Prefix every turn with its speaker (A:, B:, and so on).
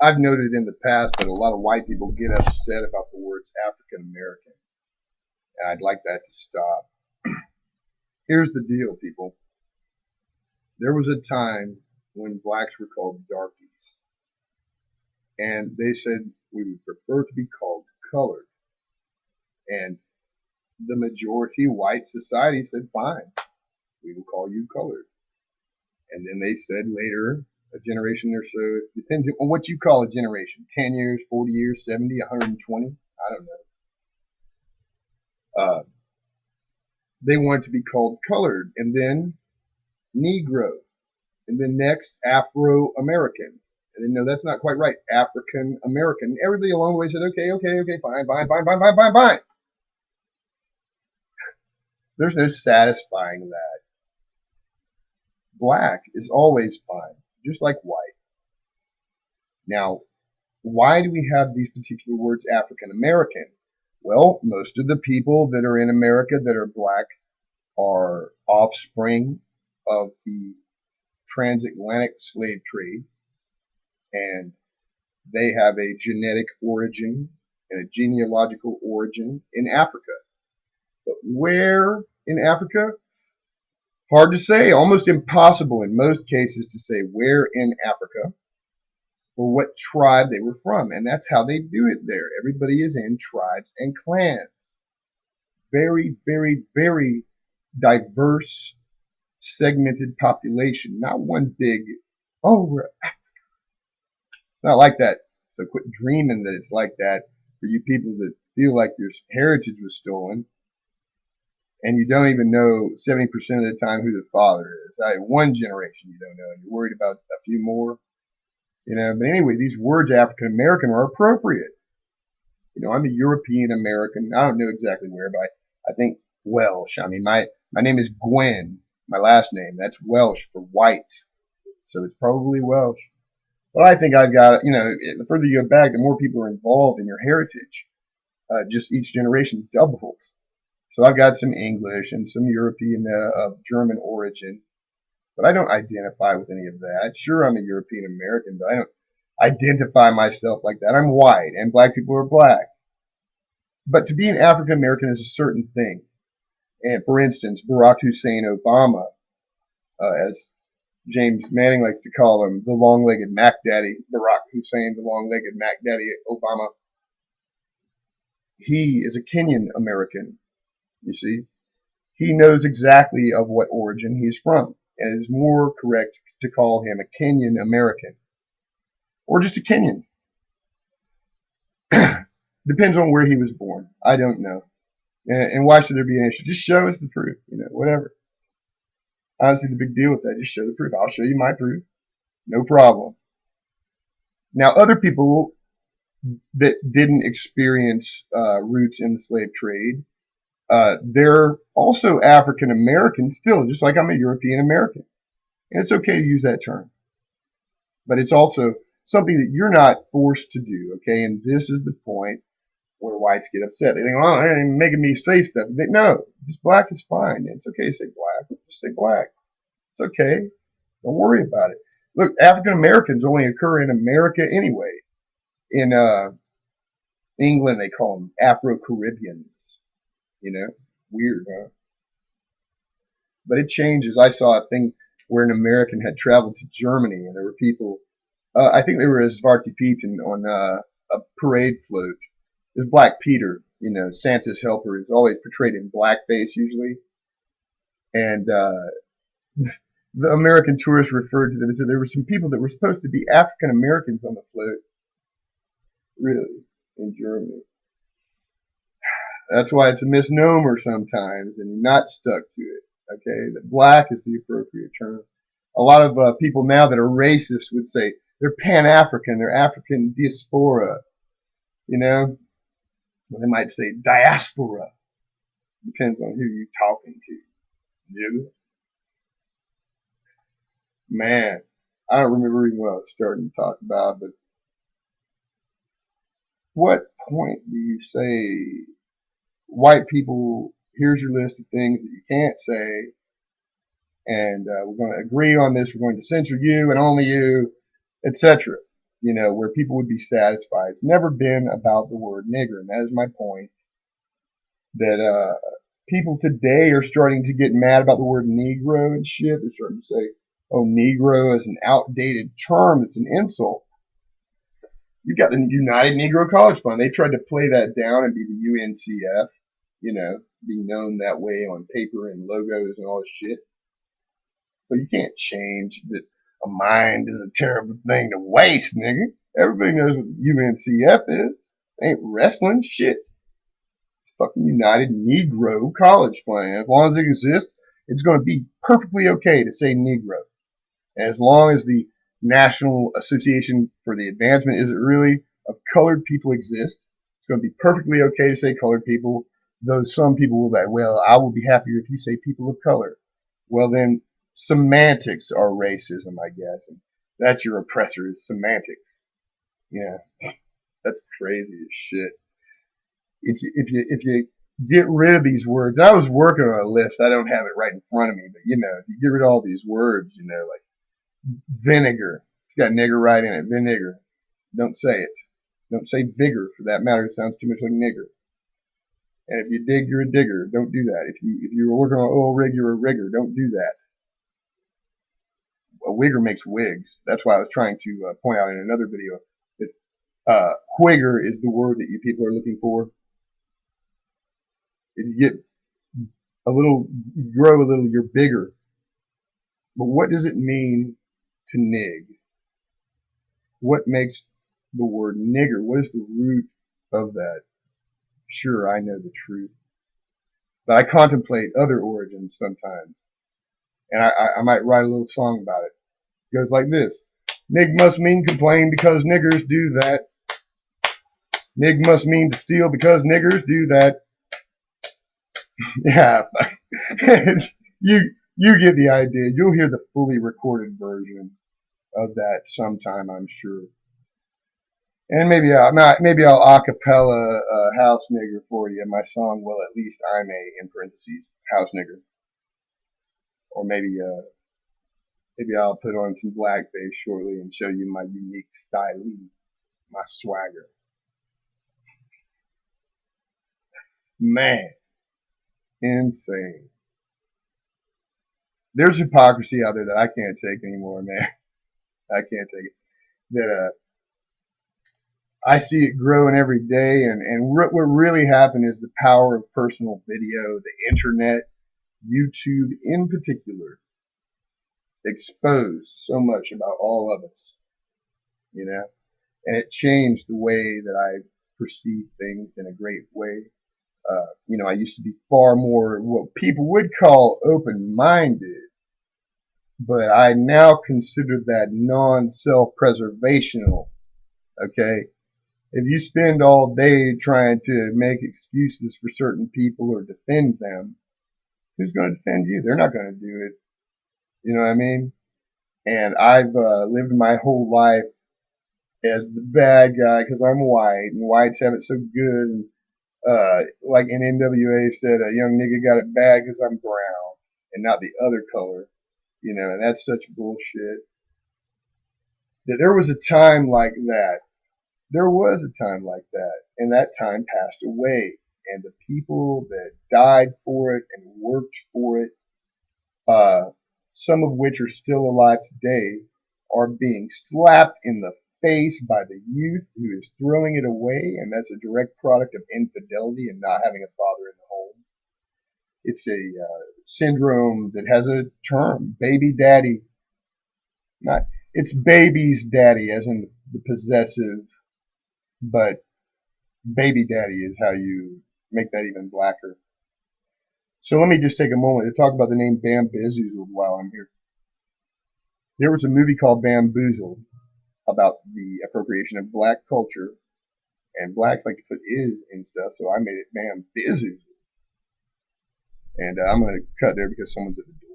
A: I've noted in the past that a lot of white people get upset about the words African American, and I'd like that to stop. Here's the deal, people. There was a time when blacks were called darkies, and they said we would prefer to be called colored, and the majority white society said, fine, we will call you colored. And then they said later, a generation or so, depends on what you call a generation, 10 years, 40 years, 70, 120, I don't know. They wanted to be called colored, and then Negro, and then next Afro-American. And then, no, that's not quite right, African American. Everybody along the way said, okay, fine. There's no satisfying that. Black is always fine, just like white. Now, why do we have these particular words African American? Well, most of the people that are in America that are black are offspring of the transatlantic slave trade, and they have a genetic origin and a genealogical origin in Africa. But where in Africa? Hard to say, almost impossible in most cases to say where in Africa or what tribe they were from. And that's how they do it there. Everybody is in tribes and clans. Very, very, very diverse, segmented population. Not one big, oh, we're Africa. It's not like that. So quit dreaming that it's like that for you people that feel like your heritage was stolen. And you don't even know 70% of the time who the father is. One generation you don't know, and you're worried about a few more. But anyway, these words African American are appropriate. I'm a European American. I don't know exactly where, but I think Welsh. I mean, my name is Gwen, my last name. That's Welsh for white. So it's probably Welsh. But I think I've got, the further you go back, the more people are involved in your heritage. Just each generation doubles. So I've got some English and some European of German origin, but I don't identify with any of that. Sure, I'm a European American, but I don't identify myself like that. I'm white, and black people are black. But to be an African American is a certain thing. And for instance, Barack Hussein Obama, as James Manning likes to call him, the long-legged Mac Daddy, Barack Hussein, the long-legged Mac Daddy Obama, he is a Kenyan American. You see, he knows exactly of what origin he's from, and it is more correct to call him a Kenyan American, or just a Kenyan. Depends on where he was born. I don't know. And why should there be an issue? Just show us the proof, whatever. I don't see the big deal with that. Just show the proof. I'll show you my proof. No problem. Now, other people that didn't experience roots in the slave trade, they're also African American still, just like I'm a European American. And it's okay to use that term. But it's also something that you're not forced to do, okay? And this is the point where whites get upset. They think, oh, they're making me say stuff. No, just black is fine. It's okay to say black. Just say black. It's okay. Don't worry about it. Look, African Americans only occur in America anyway. In England, they call them Afro-Caribbeans. Weird, huh? But it changes. I saw a thing where an American had traveled to Germany, and there were people, I think they were as Zwarte Pieten on a parade float. This Black Peter, Santa's helper, is always portrayed in blackface usually. And the American tourists referred to them and said there were some people that were supposed to be African Americans on the float. Really? In Germany. That's why it's a misnomer sometimes, and you're not stuck to it. Okay, that black is the appropriate term. A lot of people now that are racist would say they're Pan-African, they're African diaspora. Well, they might say diaspora. Depends on who you're talking to. Man, I don't remember even what I was starting to talk about, but what point do you say white people, here's your list of things that you can't say, and we're going to agree on this, we're going to censor you and only you, etc. you know, where people would be satisfied. It's never been about the word nigger, and that is my point. That people today are starting to get mad about the word Negro and shit. They're starting to say, "Oh, Negro is an outdated term. It's an insult." You got the United Negro College Fund. They tried to play that down and be the UNCF, you know, be known that way on paper and logos and all this shit. But you can't change that a mind is a terrible thing to waste, nigga. Everybody knows what the UNCF is. It ain't wrestling shit. It's fucking United Negro College Fund. As long as it exists, it's going to be perfectly okay to say Negro. And as long as the National Association for the Advancement isn't really of colored people exist, it's going to be perfectly okay to say colored people, though some people will say, well, I will be happier if you say people of color. Well, then semantics are racism, I guess. And that's your oppressor, is semantics. Yeah, that's crazy as shit. If you get rid of these words, I was working on a list. I don't have it right in front of me, but you know, if you get rid of all these words, you know, like vinegar. It's got nigger right in it. Vinegar. Don't say it. Don't say vigor for that matter. It sounds too much like nigger. And if you dig, you're a digger. Don't do that. If you're working on an oil rig, you're a rigger. Don't do that. A wigger makes wigs. That's why I was trying to point out in another video that whigger is the word that you people are looking for. If you get a little, grow a little, you're bigger. But what does it mean to nig? What makes the word nigger? What is the root of that? Sure, I know the truth, but I contemplate other origins sometimes, and I might write a little song about it. It goes like this: Nig must mean complain because niggers do that. Nig must mean to steal because niggers do that. Yeah, you get the idea. You'll hear the fully recorded version of that sometime, I'm sure. And maybe I'll acapella house nigger for you. My song, well, at least I'm a in parentheses house nigger, or maybe I'll put on some blackface shortly and show you my unique style, my swagger. Man, insane. There's hypocrisy out there that I can't take anymore, man. I can't take it. That I see it growing every day, and what really happened is the power of personal video, the internet, YouTube in particular, exposed so much about all of us, you know, and it changed the way that I perceive things in a great way. You know, I used to be far more what people would call open-minded, but I now consider that non-self-preservational. Okay, if you spend all day trying to make excuses for certain people or defend them, who's going to defend you? They're not going to do it. You know what I mean? And I've lived my whole life as the bad guy because I'm white, and whites have it so good. And like in NWA said, a young nigga got it bad because I'm brown and not the other color. You know, and that's such bullshit. That there was a time like that. There was a time like that, and that time passed away. And the people that died for it and worked for it, uh, some of which are still alive today, are being slapped in the face by the youth who is throwing it away, and that's a direct product of infidelity and not having a father in the home. It's a syndrome that has a term, baby daddy. Not it's baby's daddy, as in the possessive, but baby daddy is how you make that even blacker. So let me just take a moment to talk about the name Bamboozled while I'm here. There was a movie called Bamboozled about the appropriation of black culture, and blacks like to put is in stuff, so I made it Bamboozled. And I'm going to cut there because someone's at the door.